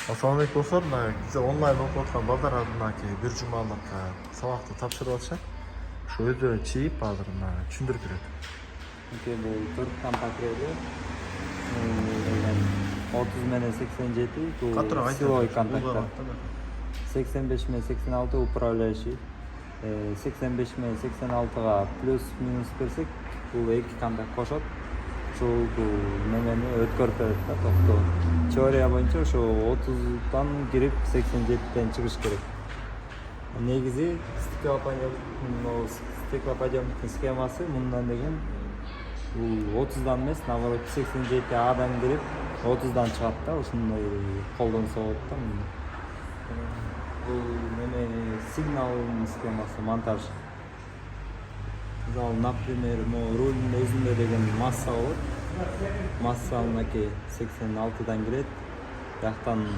Assalamualaikum dostlar. Bize online okuyup atkan balдар adındaki bir cumalık sabahta tapşırıp atacak. Şu ödü çiğip bazırına düşündürüp beredi. Çünkü bu 4 tam pakreli 30 mene 87 bu силовой контакттар. 85 мен 86 управляющий. 85 мен 86-га плюс минус берсек, бул 2 контакт кошот. Ушул немени өткөрүп берет да, токтоо. Теория боюнча ошо 30дан кирип 87ден чыгыш керек. Негизи стеклоподъемниктин схемасы мындан деген бул 30дан эмес, наоборот 87Адан кирип 30дан чыгат да, ушундай колдонсо болот да. Бул неме сигнал схемасы, монтаж. Например, рулдун өзүндө деген масса болот. Масса мынакей 86дан кирет. Жактан